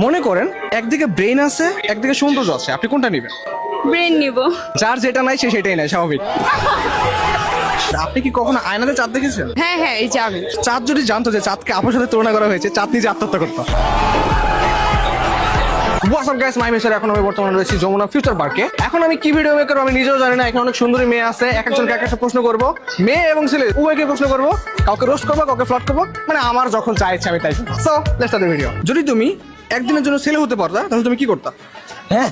মনে করেন একদিকে ব্রেন আছে একদিকে সৌন্দর্য আছে, আপনি কোনটা নেবেন? ব্রেন নিব। যার যেটা নাই সে সেটাই নাই, স্বাভাবিক। আপনি কি কখনো আয়নাতে চাঁদ দেখেছেন? হ্যাঁ হ্যাঁ, এই যে আমি। চাঁদ যদি জানতো যে চাঁদকে আপনার সাথে তুলনা করা হয়েছে, চাঁদ নিজে আত্মহত্যা করতো। What's up guys, my name is এখন আমি বর্তমানে রয়েছি যমুনা ফিউচার পার্কে। এখন আমি কি ভিডিও মেক করবো আমি নিজেও জানি না। এখানে অনেক সুন্দরী মেয়ে আছে, এক একজনকে এক একটা প্রশ্ন করবো। মেয়ে এবং ছেলে উভয়কে প্রশ্ন করবো, কাউকে রোস্ট করবো, কাউকে ফ্লট করবো, মানে আমার যখন চা ইচ্ছে আমি তাই। So let's start the video. যদি তুমি একদিনের জন্য ছেলে হতে পারতা তাহলে তুমি কি করতা? হ্যাঁ,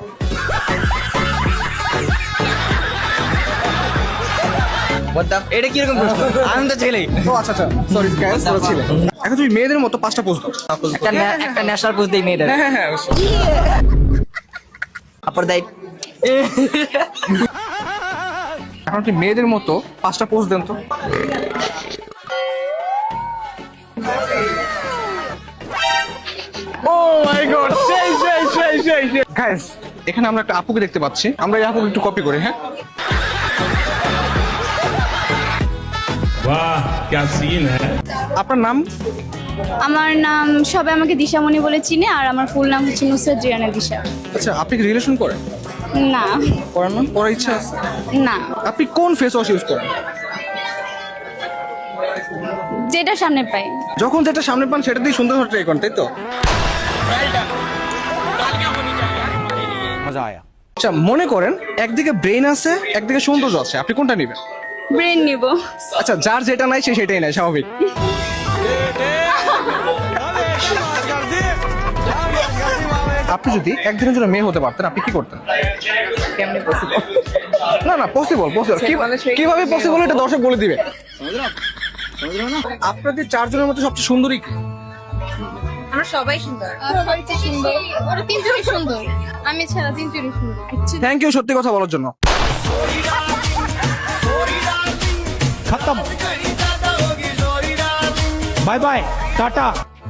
এটা কিরকম প্রশ্ন? আমি তো ছেলেই। ও আচ্ছা আচ্ছা, সরি গাইস, তোমরা ছিলে। এখন তুমি মেয়েদের মতো 5টা পোস্ট দাও। একটা ন্যাশনাল পোস্ট দিই মেয়েদের। হ্যাঁ হ্যাঁ অবশ্যই। আপর দাই। এখন কি মেয়েদের মতো 5টা পোস্ট দেন তো। ও মাই গড, সেই গাইস, এখানে আমরা একটা আপুকে দেখতে পাচ্ছি। আমরা এই আপুকে একটু কপি করি। হ্যাঁ, वाह क्या सीन है। আপনার নাম? আমার নাম সবাই আমাকে দিশামণি বলে চিনে, আর আমার ফুল নাম হচ্ছে নুসরাত জিয়ানা দিশা। আচ্ছা, আপনি কি রিলেশন করেন? না করেন না? করার ইচ্ছা আছে? না, আপনি কোন ফেস ওয়াশ ইউজ করেন? যেটা সামনে পাই। যখন যেটা সামনে পান সেটা দিয়ে সুন্দর ট্রাই করেন, তাই তো? মজা আয়া। আচ্ছা, মনে করেন একদিকে ব্রেন আছে একদিকে সৌন্দর্য আছে, আপনি কোনটা নেবেন? ব্রেন নিব। আচ্ছা, যার যেটা নাই সে সেটাই নাই, স্বাভাবিক। আপনি যদি একদিনের জন্য মেয়ে হতে পারতেন আপনি কি করতেন? কেমনে পসিবল? না না, পসিবল কিভাবে পসিবল এটা দর্শক বলে দিবে। আপনাদের 4 জনের মধ্যে সবচেয়ে সুন্দরী কে? আমরা সবাই সুন্দর। ওরা তিনজনই সুন্দর, আমি ছাড়া তিনজনই সুন্দর। থ্যাংক ইউ সত্যি কথা বলার জন্য। खत्म बाय बाय टाटा।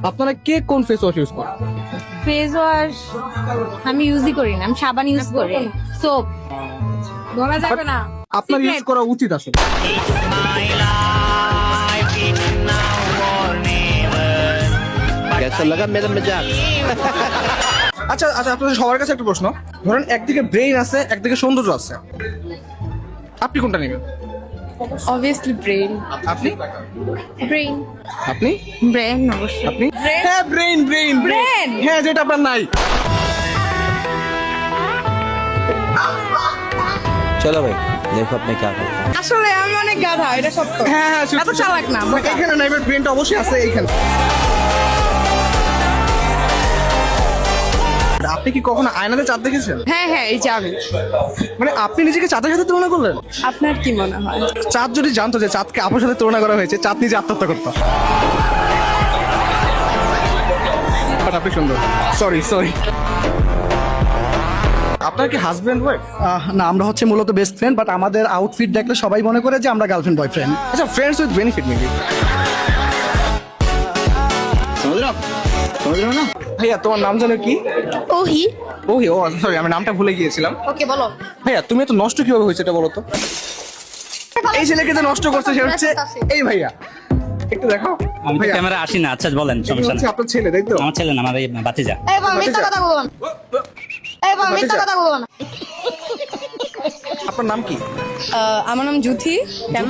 আপনারা কে কোন ফেস ওয়াশ ইউজ করেন? ফেস ওয়াশ আমি ইউজই করি না, আমি সাবান ইউজ করি, সোপ ধরা যাবে না। আপনার ইউজ করা উচিত আসলে। कैसा लगा मेरा मजाक? আচ্ছা আচ্ছা, আপনাদের সবার কাছে একটা প্রশ্ন। ধরেন একদিকে ব্রেইন আছে একদিকে সৌন্দর্য আছে, আপনি কোনটা নেবেন? Obviously brain. আপনি ব্রেন আপনি ব্রেন অবশ্যই। আপনি হ্যাঁ, ব্রেইন ব্রেইন Brain! হ্যাঁ, যেটা আপনার নাই। चलो भाई देखो अब मैं क्या करता हूँ। আসলে আমি অনেক গাধা, এটা সত্য। হ্যাঁ হ্যাঁ, এত চালাক না, বোকা। এখানে নাই, বাট ব্রেইনটা অবশ্যই আছে এইখানে। আপনি কি কখনো আয়নাতে চাঁদ দেখেছেন? হ্যাঁ হ্যাঁ, এই যে আমি। মানে আপনি নিজেকে চাঁদের সাথে তুলনা করলেন? আপনার কি মনে হয়? চাঁদ যদি জানতো যে চাঁদকে আপনার সাথে তুলনা করা হয়েছে, চাঁদ নিজে আত্মহত্যা করতো। বাট আপনি সুন্দর। সরি। আপনার কি হাজবেন্ড ওয়াইফ? না, আমরা হচ্ছে মূলত বেস্ট ফ্রেন্ড, বাট আমাদের আউটফিট দেখলে সবাই মনে করে যে আমরা গার্লফ্রেন্ড বয়ফ্রেন্ড। আচ্ছা, ফ্রেন্ডস উইথ বেনিফিট মেবি। ভাইয়া তোমার নাম জানো কি? ওহি। ওহি, ও সরি, আমি নামটা ভুলে গিয়েছিলাম। ওকে বলো। ভাইয়া তুমি এত নষ্ট কিভাবে হয়েছে এটা বলো তো। এই ছেলেকে যে নষ্ট করছে সে হচ্ছে এই ভাইয়া, একটু দেখো। আমি তো ভাইয়া, ক্যামেরা আসি না, আচ্ছা বলেন, এটা সমস্যা হচ্ছে নেই। আপনার ছেলে, তাই তো? আমার ছেলে না, আমার এই বাতিজা। এই বাবা, মিথ্যা কথা বলবো না। এই বাবা, মিথ্যা কথা বলবো না। আপনার নাম কি? আমার নাম জুথি। কেন?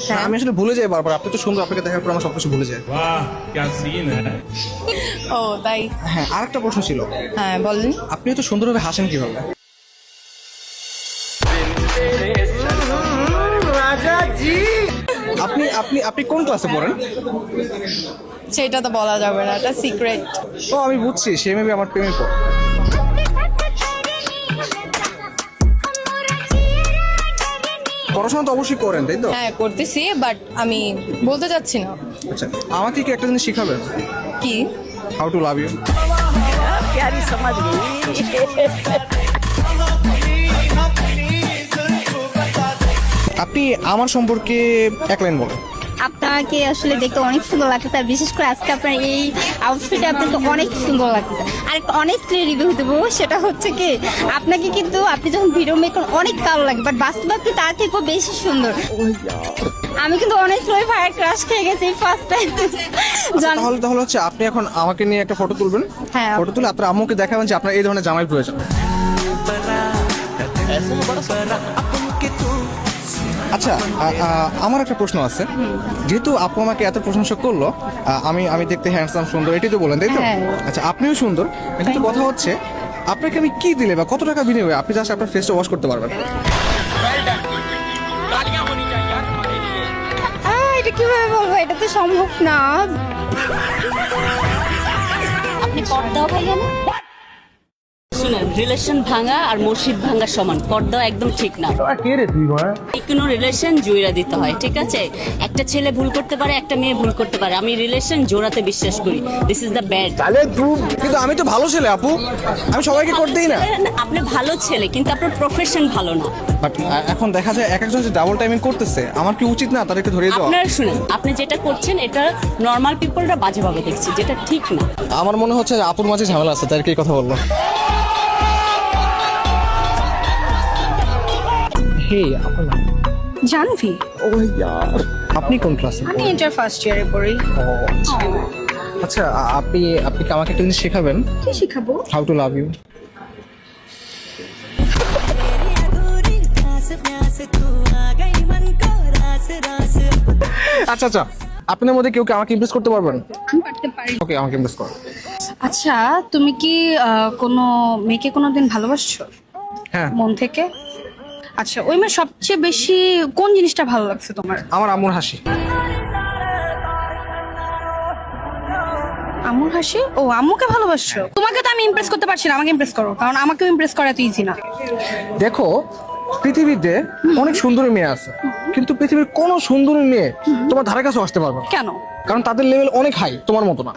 না, আমি আসলে ভুলে যাই বারবার। আপনি তো সুন্দর, আপনাকে দেখার পর আমার সবকিছু ভুলে যায়। वाह क्या सीन है। ও তাই? হ্যাঁ, আরেকটা প্রশ্ন ছিল। হ্যাঁ বলেন। আপনি তো সুন্দরভাবে হাসেন কিভাবে? আপনি আপনি আপনি কোন ক্লাসে পড়েন? সেটা তো বলা যাবে না, এটা সিক্রেট। ও আমি বুঝছি, সে মেবি আমার প্রেমে পড়ে। পড়াশোনা তো অবশ্যই করেন, তাই তো? হ্যাঁ করতেছি, বাট আমি বলতে চাচ্ছি না। আচ্ছা, আমাকে কি একটা জিনিস শিখাবেন? কি? How to love you. আপনি আমার সম্পর্কে এক লাইন বলেন। আপনাকে আসলে দেখতে অনেক সুন্দর লাগতেছে, আর বিশেষ করে আজকে আপনার এই আউটফিটে আপনাকে অনেক সুন্দর লাগতেছে। আর একটা অনেস্টলি রিভিউ দেবো, সেটা হচ্ছে কি আপনাকে কিন্তু আপনি যখন ভিডিও মেক করেন অনেক কালো লাগে, বাট বাস্তবে আপনি তার থেকেও বেশি সুন্দর। আমি কিন্তু অনেস্টলি ফায়ার ক্রাশ খেয়ে গেছি ফার্স্ট টাইম তাহলে হচ্ছে আপনি এখন আমাকে নিয়ে একটা ফটো তুলবেন। হ্যাঁ। ফটো তুলে আপনার আম্মুকে দেখাবেন যে আপনার এই ধরনের জামাই প্রয়োজন। আচ্ছা, আমার একটা প্রশ্ন আছে। যেহেতু আপু আমাকে এত প্রশংসা করলো, আমি দেখতে হ্যান্ডসাম, সুন্দর, এটাই তো বলেন, তাই তো? হ্যাঁ। আচ্ছা, আপনিও সুন্দর, কিন্তু কথা হচ্ছে আপনাকে আমি কি দিলে বা কত টাকা বিনিয়োগে আপনি জাস্ট আপনার ফেসটা ওয়াশ করতে পারবেন? এটা কিভাবে বলবো, এটা তো সম্ভব না। আপনি পর্দাও ভাইয়া না শুনেন, রিলেশন ভাঙা আর মসজিদ ভাঙা সমান। পর্দা একদম ঠিক না। কোনো রিলেশন জোড়া দিতে হয়, ঠিক আছে? একটা ছেলে ভুল করতে পারে, একটা মেয়ে ভুল করতে পারে। আমি রিলেশন জোড়াতে বিশ্বাস করি। This is the bad. কিন্তু আমি তো ভালো ছেলে আপু, আমি সবাইকে করতেই না। আপনি ভালো ছেলে, কিন্তু আপনার প্রফেশন ভালো না। বাট এখন দেখা যায় এক একজন যে ডাবল টাইমিং করতেছে, আমার কি উচিত না তাদেরকে ধরিয়ে দেওয়া? আপনারা শুনেন, আপনি যেটা করছেন এটা নর্মাল পিপলরা বাজেভাবে দেখছে, যেটা ঠিক না। আমার মনে হচ্ছে যে আপুর মাঝে ঝামেলা আছে, তাদেরকে এই কথা বললো। জানভি, আপনি কোন ক্লাসে? আমি ইন্টার ফার্স্ট ইয়ারে পড়ি। আচ্ছা, আপনি কি আমাকে একটা জিনিস শেখাবেন? কি শিখাবো? How to love you. আচ্ছা, আপনার মধ্যে কেউ কি আমাকে ইমপ্রেস করতে পারবেন? আমি পারতে পারি। ওকে, আমাকে ইমপ্রেস করো। আচ্ছা, তুমি কি কোনো মেয়েকে কোনোদিন ভালোবাসছো হ্যাঁ, মন থেকে? আচ্ছা, ওই মেয়ের সবচেয়ে বেশি কোন জিনিসটা ভালো লাগছে তোমার? আমার আম্মুর হাসি। আম্মুর হাসি? ও, আম্মুকে ভালোবাসছো? তোমাকে তো আমি ইমপ্রেস করতে পারছি না, আমাকে ইমপ্রেস করো, কারণ আমাকেও ইমপ্রেস করা এত ইজি না। দেখো, পৃথিবীতে অনেক সুন্দরী মেয়ে আছে, কিন্তু পৃথিবীর কোনো সুন্দরী মেয়ে তোমার ধারে কাছে আসতে পারবে না। কেন? কারণ তাদের লেভেল অনেক হাই, তোমার মতো না।